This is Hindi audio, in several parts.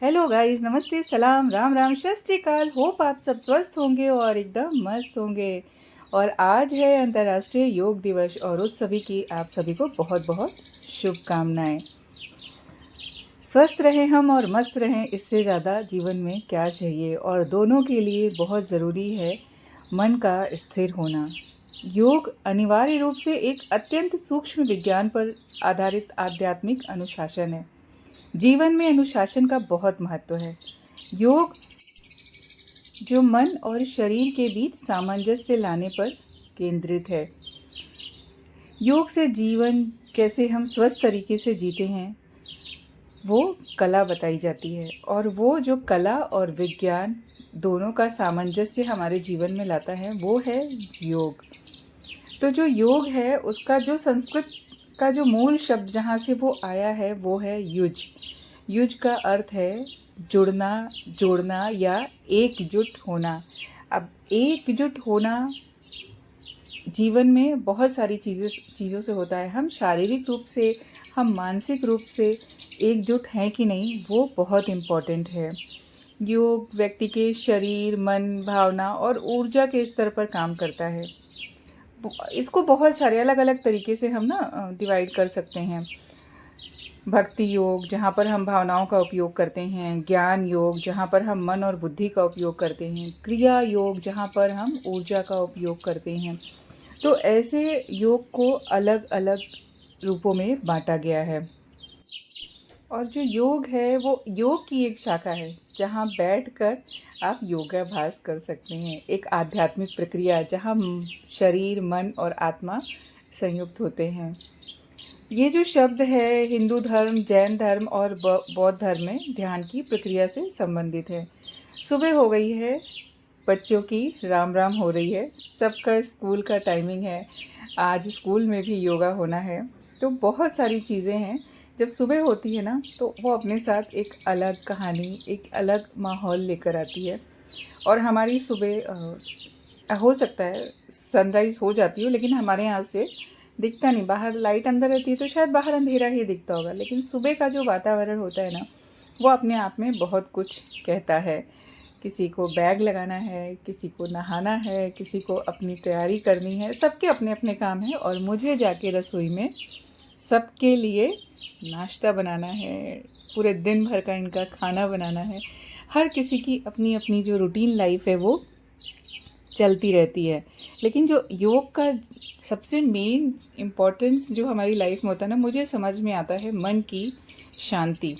हेलो गाइस, नमस्ते, सलाम, राम राम, सत श्री अकाल। होप आप सब स्वस्थ होंगे और एकदम मस्त होंगे। और आज है अंतर्राष्ट्रीय योग दिवस और उस सभी की आप सभी को बहुत बहुत शुभकामनाएं। स्वस्थ रहें हम और मस्त रहें, इससे ज़्यादा जीवन में क्या चाहिए। और दोनों के लिए बहुत ज़रूरी है मन का स्थिर होना। योग अनिवार्य रूप से एक अत्यंत सूक्ष्म विज्ञान पर आधारित आध्यात्मिक अनुशासन है। जीवन में अनुशासन का बहुत महत्व है। योग जो मन और शरीर के बीच सामंजस्य लाने पर केंद्रित है। योग से जीवन कैसे हम स्वस्थ तरीके से जीते हैं वो कला बताई जाती है, और वो जो कला और विज्ञान दोनों का सामंजस्य हमारे जीवन में लाता है वो है योग। तो जो योग है उसका जो संस्कृत का जो मूल शब्द जहाँ से वो आया है वो है युज। युज का अर्थ है जुड़ना, जोड़ना या एकजुट होना। अब एकजुट होना जीवन में बहुत सारी चीज़ों से होता है। हम शारीरिक रूप से, हम मानसिक रूप से एकजुट हैं कि नहीं, वो बहुत इम्पॉर्टेंट है। योग व्यक्ति के शरीर, मन, भावना और ऊर्जा के स्तर पर काम करता है। इसको बहुत सारे अलग अलग तरीके से हम डिवाइड कर सकते हैं। भक्ति योग जहाँ पर हम भावनाओं का उपयोग करते हैं, ज्ञान योग जहाँ पर हम मन और बुद्धि का उपयोग करते हैं, क्रिया योग जहाँ पर हम ऊर्जा का उपयोग करते हैं। तो ऐसे योग को अलग अलग रूपों में बांटा गया है। और जो योग है वो योग की एक शाखा है जहाँ बैठकर आप योगाभ्यास कर सकते हैं। एक आध्यात्मिक प्रक्रिया जहाँ शरीर, मन और आत्मा संयुक्त होते हैं। ये जो शब्द है हिंदू धर्म, जैन धर्म और बौद्ध धर्म में ध्यान की प्रक्रिया से संबंधित है। सुबह हो गई है, बच्चों की राम राम हो रही है, सबका स्कूल का टाइमिंग है। आज स्कूल में भी योगा होना है। तो बहुत सारी चीज़ें हैं। जब सुबह होती है ना तो वो अपने साथ एक अलग कहानी, एक अलग माहौल लेकर आती है। और हमारी सुबह हो सकता है सनराइज़ हो जाती हो, लेकिन हमारे यहाँ से दिखता नहीं। बाहर लाइट अंदर रहती है तो शायद बाहर अंधेरा ही दिखता होगा, लेकिन सुबह का जो वातावरण होता है ना वो अपने आप में बहुत कुछ कहता है। किसी को बैग लगाना है, किसी को नहाना है, किसी को अपनी तैयारी करनी है, सबके अपने अपने काम हैं। और मुझे जाके रसोई में सबके लिए नाश्ता बनाना है, पूरे दिन भर का इनका खाना बनाना है। हर किसी की अपनी अपनी जो रूटीन लाइफ है वो चलती रहती है। लेकिन जो योग का सबसे मेन इम्पोर्टेंस जो हमारी लाइफ में होता है ना, मुझे समझ में आता है मन की शांति।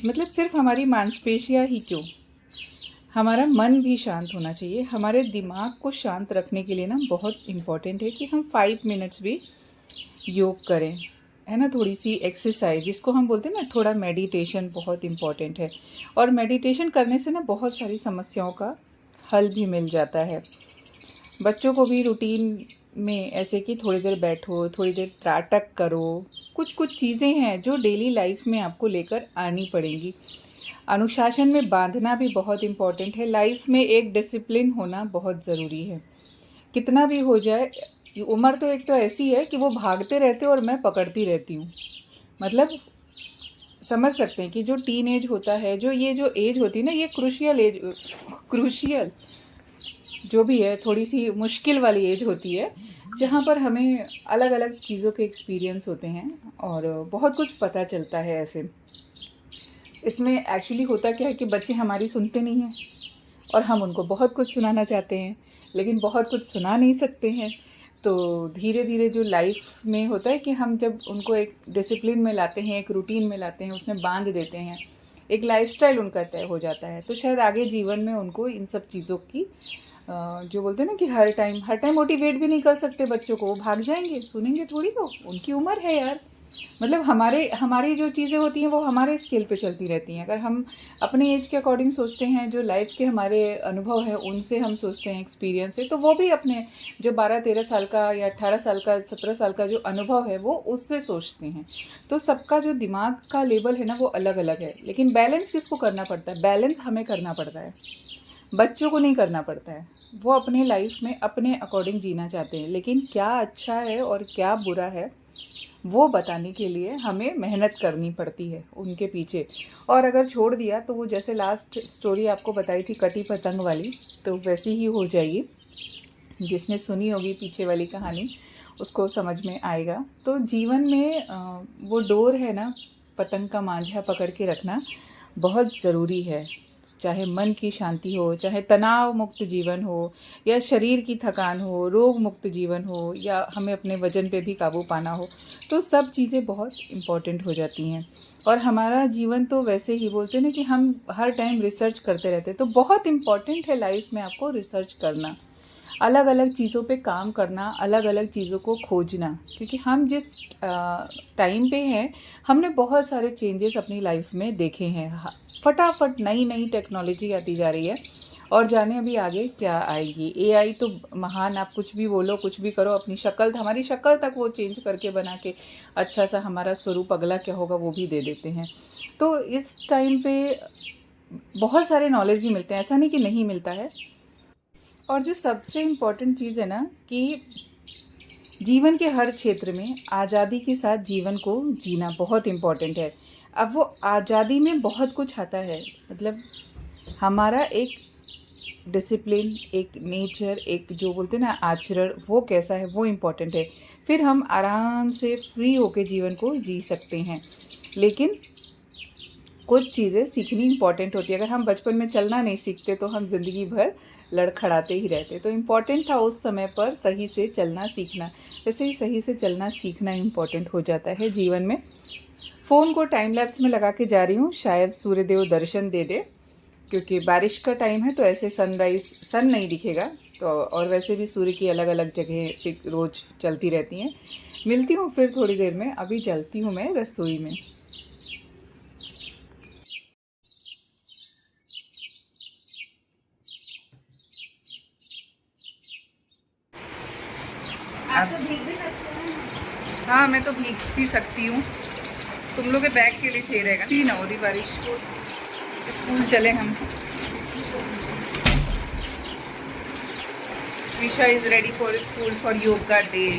मतलब सिर्फ हमारी मांसपेशियाँ ही क्यों, हमारा मन भी शांत होना चाहिए। हमारे दिमाग को शांत रखने के लिए ना बहुत इम्पॉर्टेंट है कि हम 5 मिनट्स भी योग करें, है ना। थोड़ी सी एक्सरसाइज जिसको हम बोलते हैं ना, थोड़ा मेडिटेशन बहुत इम्पॉर्टेंट है। और मेडिटेशन करने से ना बहुत सारी समस्याओं का हल भी मिल जाता है। बच्चों को भी रूटीन में ऐसे कि थोड़ी देर बैठो, थोड़ी देर त्राटक करो। कुछ कुछ चीज़ें हैं जो डेली लाइफ में आपको लेकर आनी पड़ेंगी। अनुशासन में बांधना भी बहुत इम्पॉर्टेंट है। लाइफ में एक डिसिप्लिन होना बहुत ज़रूरी है। कितना भी हो जाए, उम्र तो एक तो ऐसी है कि वो भागते रहते और मैं पकड़ती रहती हूँ। मतलब समझ सकते हैं कि जो टीन एज होता है, जो ये जो एज होती है ना, ये क्रूशियल जो भी है, थोड़ी सी मुश्किल वाली एज होती है, जहाँ पर हमें अलग अलग चीज़ों के एक्सपीरियंस होते हैं और बहुत कुछ पता चलता है। ऐसे इसमें एक्चुअली होता क्या है कि बच्चे हमारी सुनते नहीं हैं और हम उनको बहुत कुछ सुनाना चाहते हैं, लेकिन बहुत कुछ सुना नहीं सकते हैं। तो धीरे धीरे जो लाइफ में होता है कि हम जब उनको एक डिसिप्लिन में लाते हैं, एक रूटीन में लाते हैं, उसमें बांध देते हैं, एक लाइफस्टाइल उनका तय हो जाता है, तो शायद आगे जीवन में उनको इन सब चीज़ों की जो बोलते हैं ना कि हर टाइम मोटिवेट भी नहीं कर सकते बच्चों को। वो भाग जाएंगे, सुनेंगे थोड़ी, वो उनकी उम्र है यार। मतलब हमारी जो चीज़ें होती हैं वो हमारे स्केल पे चलती रहती हैं। अगर हम अपने एज के अकॉर्डिंग सोचते हैं, जो लाइफ के हमारे अनुभव हैं उनसे हम सोचते हैं, एक्सपीरियंस है, तो वो भी अपने जो 12-13 साल का या 18 साल का, 17 साल का जो अनुभव है वो उससे सोचते हैं। तो सबका जो दिमाग का लेवल है ना वो अलग अलग है। लेकिन बैलेंस किसको करना पड़ता है? बैलेंस हमें करना पड़ता है, बच्चों को नहीं करना पड़ता है। वो अपने लाइफ में अपने अकॉर्डिंग जीना चाहते हैं, लेकिन क्या अच्छा है और क्या बुरा है वो बताने के लिए हमें मेहनत करनी पड़ती है उनके पीछे। और अगर छोड़ दिया तो वो जैसे लास्ट स्टोरी आपको बताई थी कटी पतंग वाली, तो वैसी ही हो जाएगी। जिसने सुनी होगी पीछे वाली कहानी उसको समझ में आएगा। तो जीवन में वो डोर है ना, पतंग का मांझा पकड़ के रखना बहुत ज़रूरी है। चाहे मन की शांति हो, चाहे तनाव मुक्त जीवन हो, या शरीर की थकान हो, रोग मुक्त जीवन हो, या हमें अपने वजन पे भी काबू पाना हो, तो सब चीज़ें बहुत इम्पॉर्टेंट हो जाती हैं। और हमारा जीवन तो वैसे ही बोलते हैं ना कि हम हर टाइम रिसर्च करते रहते हैं, तो बहुत इम्पॉर्टेंट है लाइफ में आपको रिसर्च करना, अलग अलग चीज़ों पे काम करना, अलग अलग चीज़ों को खोजना। क्योंकि हम जिस टाइम पे हैं, हमने बहुत सारे चेंजेस अपनी लाइफ में देखे हैं। फटाफट नई नई टेक्नोलॉजी आती जा रही है, और जाने अभी आगे क्या आएगी। एआई तो महान, आप कुछ भी बोलो, कुछ भी करो, अपनी शक्ल, हमारी शक्ल तक वो चेंज करके बना के अच्छा सा हमारा स्वरूप अगला क्या होगा वो भी दे देते हैं। तो इस टाइम पे बहुत सारे नॉलेज भी मिलते हैं, ऐसा नहीं कि नहीं मिलता है। और जो सबसे इम्पॉर्टेंट चीज़ है ना कि जीवन के हर क्षेत्र में आज़ादी के साथ जीवन को जीना बहुत इम्पॉर्टेंट है। अब वो आज़ादी में बहुत कुछ आता है, मतलब हमारा एक डिसिप्लिन, एक नेचर, एक जो बोलते हैं ना आचरण, वो कैसा है वो इम्पॉर्टेंट है। फिर हम आराम से फ्री होके जीवन को जी सकते हैं। लेकिन कुछ चीज़ें सीखनी इम्पॉर्टेंट होती है। अगर हम बचपन में चलना नहीं सीखते तो हम ज़िंदगी भर लड़खड़ाते ही रहते। तो इम्पॉर्टेंट था उस समय पर सही से चलना सीखना। वैसे ही सही से चलना सीखना इम्पॉर्टेंट हो जाता है जीवन में। फ़ोन को टाइम लैप्स में लगा के जा रही हूँ, शायद सूर्यदेव दर्शन दे दे, क्योंकि बारिश का टाइम है तो ऐसे सन नहीं दिखेगा। तो और वैसे भी सूर्य की अलग अलग जगह फिर रोज़ चलती रहती हैं। मिलती हूँ फिर थोड़ी देर में, अभी चलती हूँ मैं रसोई में। आप तो भीग भी सकते हैं। हाँ, मैं तो भीग भी सकती हूँ। तुम लोग के बैग के लिए चाहिए रहेगा कि ना हो रही बारिश को। स्कूल चले हम। विशा is ready for school for yoga day.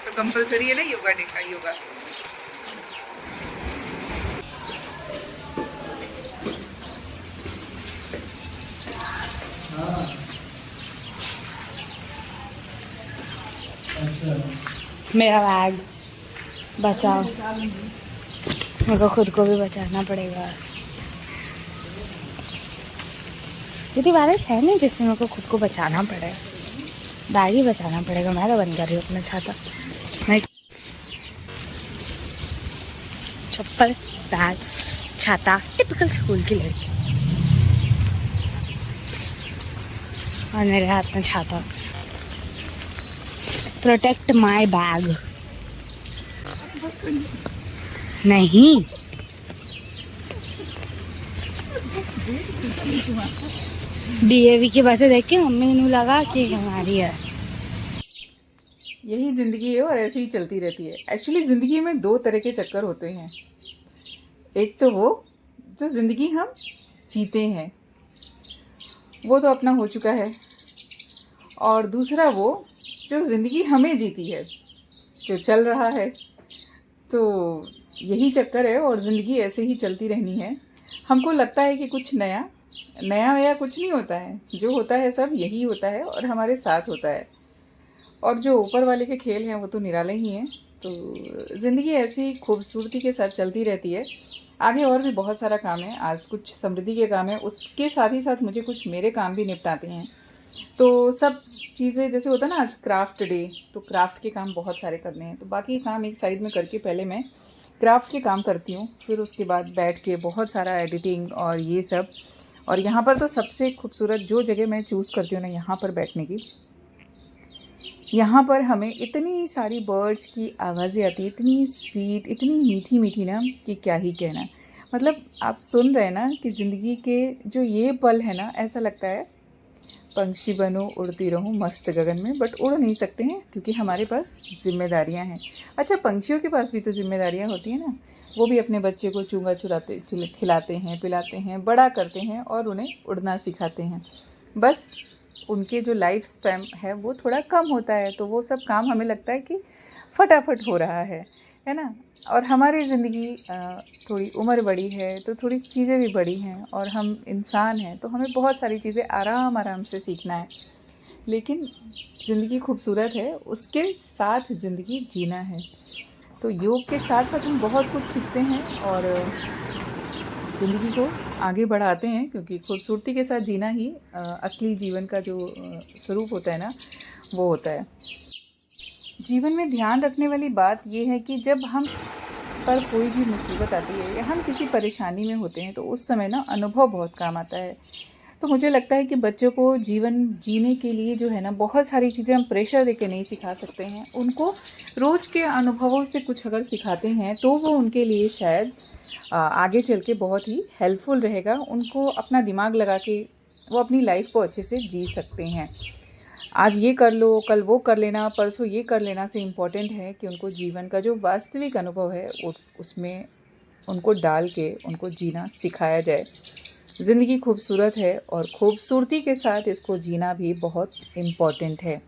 तो कंपलसरी है ना योगा डे का योगा। मेरा बैग बचाओ, मेरे को खुद को भी बचाना पड़ेगा। यदि बारिश है नहीं जिसमें मेरे को खुद को बचाना पड़े, बैग ही बचाना पड़ेगा। मैं तो बंद कर रही हूँ अपना छाता। मैं चप्पल, बैग, छाता, टिपिकल स्कूल की लड़की, और मेरे हाथ में छाता। Protect my bag. नहीं, डीएवी की बसें देख के मम्मी ने लगा कि हमारी है। यही ज़िंदगी है और ऐसे ही चलती रहती है। एक्चुअली ज़िंदगी में दो तरह के चक्कर होते हैं। एक तो वो जो ज़िंदगी हम जीते हैं, वो तो अपना हो चुका है। और दूसरा वो जो ज़िंदगी हमें जीती है, जो चल रहा है। तो यही चक्कर है और ज़िंदगी ऐसे ही चलती रहनी है। हमको लगता है कि कुछ नया नया कुछ नहीं होता है, जो होता है सब यही होता है और हमारे साथ होता है। और जो ऊपर वाले के खेल हैं वो तो निराले ही हैं। तो ज़िंदगी ऐसी खूबसूरती के साथ चलती रहती है। आगे और भी बहुत सारा काम है, आज कुछ समृद्धि के काम है, उसके साथ ही साथ मुझे कुछ मेरे काम भी निपटाते हैं। तो सब चीज़ें जैसे होता है ना, आज क्राफ्ट डे, तो क्राफ्ट के काम बहुत सारे करने हैं। तो बाकी काम एक साइड में करके पहले मैं क्राफ्ट के काम करती हूँ, फिर उसके बाद बैठ के बहुत सारा एडिटिंग और ये सब। और यहाँ पर तो सबसे खूबसूरत जो जगह मैं चूज़ करती हूँ ना यहाँ पर बैठने की, यहाँ पर हमें इतनी सारी बर्ड्स की आवाज़ें आती है, इतनी स्वीट, इतनी मीठी मीठी ना कि क्या ही कहना। मतलब आप सुन रहे हैं ना कि ज़िंदगी के जो ये पल है ना, ऐसा लगता है पंछी बनूं उड़ती रहूं मस्त गगन में, बट उड़ नहीं सकते हैं क्योंकि हमारे पास जिम्मेदारियां हैं। अच्छा, पंछियों के पास भी तो जिम्मेदारियां होती हैं ना। वो भी अपने बच्चे को चूंगा चुराते खिलाते हैं, पिलाते हैं, बड़ा करते हैं और उन्हें उड़ना सिखाते हैं। बस उनके जो लाइफ स्पैन है वो थोड़ा कम होता है, तो वो सब काम हमें लगता है कि फटाफट हो रहा है ना। और हमारी ज़िंदगी थोड़ी उम्र बड़ी है तो थोड़ी चीज़ें भी बड़ी हैं, और हम इंसान हैं तो हमें बहुत सारी चीज़ें आराम आराम से सीखना है। लेकिन ज़िंदगी खूबसूरत है, उसके साथ ज़िंदगी जीना है। तो योग के साथ साथ हम बहुत कुछ सीखते हैं और ज़िंदगी को आगे बढ़ाते हैं, क्योंकि खूबसूरती के साथ जीना ही असली जीवन का जो स्वरूप होता है ना, वो होता है। जीवन में ध्यान रखने वाली बात ये है कि जब हम पर कोई भी मुसीबत आती है या हम किसी परेशानी में होते हैं तो उस समय ना अनुभव बहुत काम आता है। तो मुझे लगता है कि बच्चों को जीवन जीने के लिए जो है ना, बहुत सारी चीज़ें हम प्रेशर देके नहीं सिखा सकते हैं। उनको रोज़ के अनुभवों से कुछ अगर सिखाते हैं तो वो उनके लिए शायद आगे चल के बहुत ही हेल्पफुल रहेगा। उनको अपना दिमाग लगा के वो अपनी लाइफ को अच्छे से जी सकते हैं। आज ये कर लो, कल वो कर लेना, परसों ये कर लेना से इम्पोर्टेंट है कि उनको जीवन का जो वास्तविक अनुभव है उसमें उनको डाल के उनको जीना सिखाया जाए। ज़िंदगी खूबसूरत है और खूबसूरती के साथ इसको जीना भी बहुत इम्पोर्टेंट है।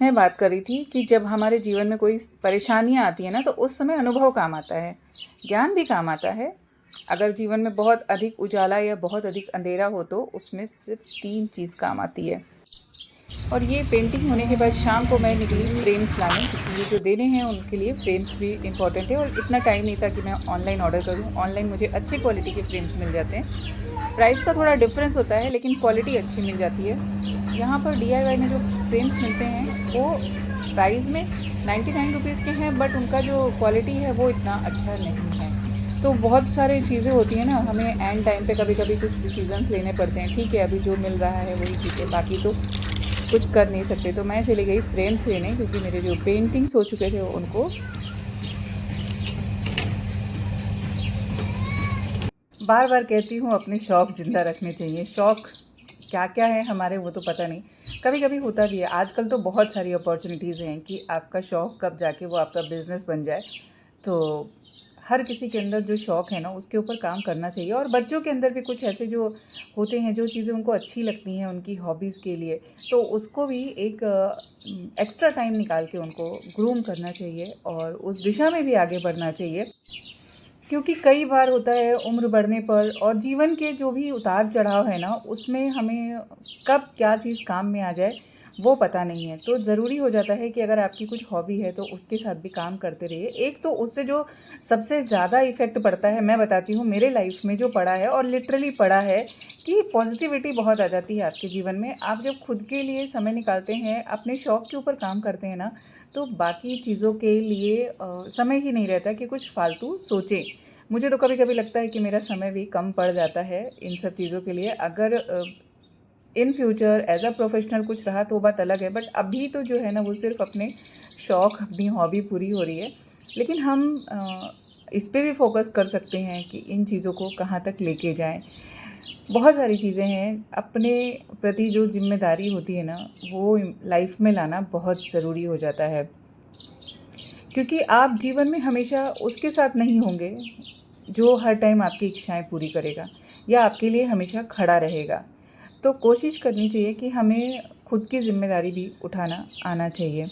मैं बात कर रही थी कि जब हमारे जीवन में कोई परेशानियाँ आती हैं ना, तो उस समय अनुभव काम आता है, ज्ञान भी काम आता है। अगर जीवन में बहुत अधिक उजाला या बहुत अधिक अंधेरा हो तो उसमें सिर्फ 3 चीज़ काम आती है। और ये पेंटिंग होने के बाद शाम को मैं निकली फ्रेम्स लाने, क्योंकि ये जो देने हैं उनके लिए फ्रेम्स भी इम्पॉर्टेंट है। और इतना टाइम नहीं था कि मैं ऑनलाइन ऑर्डर करूँ। ऑनलाइन मुझे अच्छी क्वालिटी के फ्रेम्स मिल जाते हैं। प्राइस का थोड़ा डिफरेंस होता है लेकिन क्वालिटी अच्छी मिल जाती है। यहाँ पर DIY में जो फ्रेम्स मिलते हैं वो प्राइस में 99 रुपीज़ के हैं, बट उनका जो क्वालिटी है वो इतना अच्छा नहीं है। तो बहुत सारी चीज़ें होती हैं ना, हमें एंड टाइम पे कभी कभी कुछ डिसीजंस लेने पड़ते हैं। ठीक है, अभी जो मिल रहा है वही ठीक है, बाकी तो कुछ कर नहीं सकते। तो मैं चली गई फ्रेम्स लेने, क्योंकि मेरे जो पेंटिंग्स हो चुके थे उनको बार बार कहती हूँ अपने शौक़ ज़िंदा रखने चाहिए। शौक़ क्या क्या है हमारे वो तो पता नहीं, कभी कभी होता भी है। आजकल तो बहुत सारी अपॉर्चुनिटीज़ हैं कि आपका शौक़ कब जाके वो आपका बिज़नेस बन जाए। तो हर किसी के अंदर जो शौक़ है ना, उसके ऊपर काम करना चाहिए। और बच्चों के अंदर भी कुछ ऐसे जो होते हैं, जो चीज़ें उनको अच्छी लगती हैं उनकी हॉबीज़ के लिए, तो उसको भी एक एक्स्ट्रा टाइम निकाल के उनको ग्रूम करना चाहिए और उस दिशा में भी आगे बढ़ना चाहिए। क्योंकि कई बार होता है उम्र बढ़ने पर और जीवन के जो भी उतार चढ़ाव है ना, उसमें हमें कब क्या चीज़ काम में आ जाए वो पता नहीं है। तो ज़रूरी हो जाता है कि अगर आपकी कुछ हॉबी है तो उसके साथ भी काम करते रहिए। एक तो उससे जो सबसे ज़्यादा इफ़ेक्ट पड़ता है, मैं बताती हूँ मेरे लाइफ में जो पड़ा है, और लिटरली पड़ा है, कि पॉजिटिविटी बहुत आ जाती है आपके जीवन में। आप जब खुद के लिए समय निकालते हैं, अपने शौक़ के ऊपर काम करते हैं ना, तो बाकी चीज़ों के लिए समय ही नहीं रहता कि कुछ फालतू सोचें। मुझे तो कभी कभी लगता है कि मेरा समय भी कम पड़ जाता है इन सब चीज़ों के लिए। अगर in future as a professional कुछ रहा तो बात अलग है, बट अभी तो जो है ना, वो सिर्फ अपने शौक़, अपनी हॉबी पूरी हो रही है। लेकिन हम इस पे भी फोकस कर सकते हैं कि इन चीज़ों को कहाँ तक लेके जाएं। बहुत सारी चीज़ें हैं, अपने प्रति जो जिम्मेदारी होती है ना, वो लाइफ में लाना बहुत ज़रूरी हो जाता है। क्योंकि आप जीवन में हमेशा उसके साथ नहीं होंगे जो हर टाइम आपकी इच्छाएं पूरी करेगा या आपके लिए हमेशा खड़ा रहेगा। तो कोशिश करनी चाहिए कि हमें खुद की ज़िम्मेदारी भी उठाना आना चाहिए।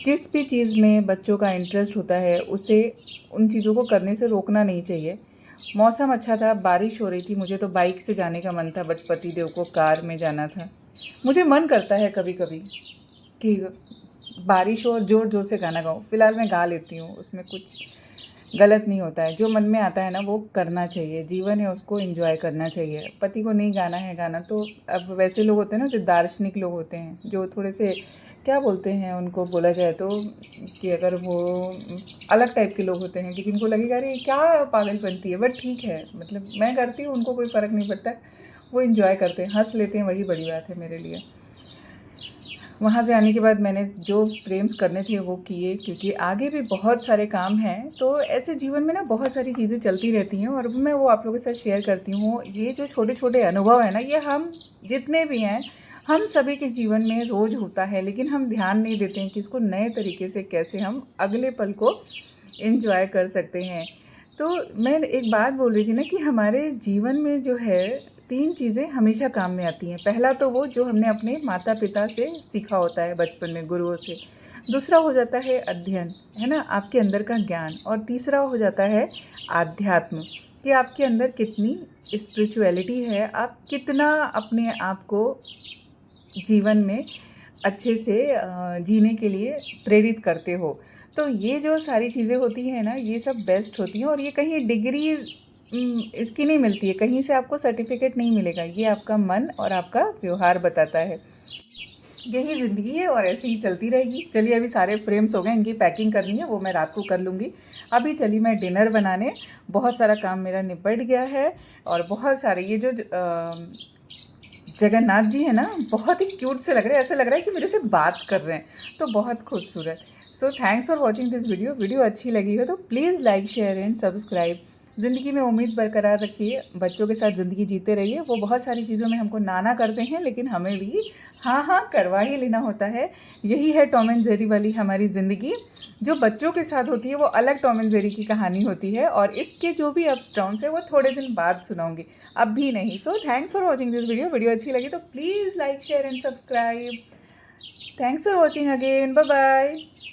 जिस भी चीज़ में बच्चों का इंटरेस्ट होता है, उसे उन चीज़ों को करने से रोकना नहीं चाहिए। मौसम अच्छा था, बारिश हो रही थी, मुझे तो बाइक से जाने का मन था, बट पतिदेव को कार में जाना था। मुझे मन करता है कभी कभी कि बारिश हो और ज़ोर ज़ोर से गाना गाऊँ। फ़िलहाल मैं गा लेती हूँ, उसमें कुछ गलत नहीं होता है। जो मन में आता है ना, वो करना चाहिए। जीवन है, उसको एंजॉय करना चाहिए। पति को नहीं गाना है गाना, तो अब वैसे लोग होते हैं ना, जो दार्शनिक लोग होते हैं, जो थोड़े से क्या बोलते हैं उनको, बोला जाए तो, कि अगर वो अलग टाइप के लोग होते हैं कि जिनको लगेगा अरे क्या पागलपंती है, बट ठीक है, मतलब मैं करती हूँ, उनको कोई फ़र्क नहीं पड़ता। वो एंजॉय करते हैं, हंस लेते हैं, वही बड़ी बात है मेरे लिए। वहाँ से आने के बाद मैंने जो फ्रेम्स करने थे वो किए, क्योंकि आगे भी बहुत सारे काम हैं। तो ऐसे जीवन में ना बहुत सारी चीज़ें चलती रहती हैं और मैं वो आप लोगों के साथ शेयर करती हूँ। ये जो छोटे छोटे अनुभव है ना, ये हम जितने भी हैं, हम सभी के जीवन में रोज़ होता है, लेकिन हम ध्यान नहीं देते हैं कि इसको नए तरीके से कैसे हम अगले पल को एंजॉय कर सकते हैं। तो मैं एक बात बोल रही थी ना कि हमारे जीवन में जो है 3 चीज़ें हमेशा काम में आती हैं। पहला तो वो जो हमने अपने माता पिता से सीखा होता है बचपन में, गुरुओं से। दूसरा हो जाता है अध्ययन, है ना, आपके अंदर का ज्ञान। और तीसरा हो जाता है आध्यात्म, कि आपके अंदर कितनी स्पिरिचुअलिटी है, आप कितना अपने आप को जीवन में अच्छे से जीने के लिए प्रेरित करते हो। तो ये जो सारी चीज़ें होती हैं ना, ये सब बेस्ट होती हैं, और ये कहीं डिग्री इसकी नहीं मिलती है, कहीं से आपको सर्टिफिकेट नहीं मिलेगा, ये आपका मन और आपका व्यवहार बताता है। यही ज़िंदगी है और ऐसे ही चलती रहेगी। चलिए, अभी सारे फ्रेम्स हो गए, इनकी पैकिंग करनी है, वो मैं रात को कर लूँगी। अभी चलिए मैं डिनर बनाने, बहुत सारा काम मेरा निपट गया है। और बहुत सारे ये जो जगन्नाथ जी है ना, बहुत ही क्यूट से लग रहे हैं, ऐसा लग रहा है कि मेरे से बात कर रहे हैं, तो बहुत खूबसूरत। सो thanks for watching this video अच्छी लगी हो तो please like, share and subscribe. ज़िंदगी में उम्मीद बरकरार रखिए, बच्चों के साथ ज़िंदगी जीते रहिए। वो बहुत सारी चीज़ों में हमको ना करते हैं, लेकिन हमें भी हाँ करवा ही लेना होता है। यही है टॉम एंड जेरी वाली हमारी ज़िंदगी। जो बच्चों के साथ होती है वो अलग टॉम एंड जेरी की कहानी होती है, और इसके जो भी अप्स डाउन्स है वो थोड़े दिन बाद सुनाऊंगी, अब भी नहीं। So thanks for watching this video अच्छी लगी तो please like, share and subscribe. Thanks for watching again, bye bye.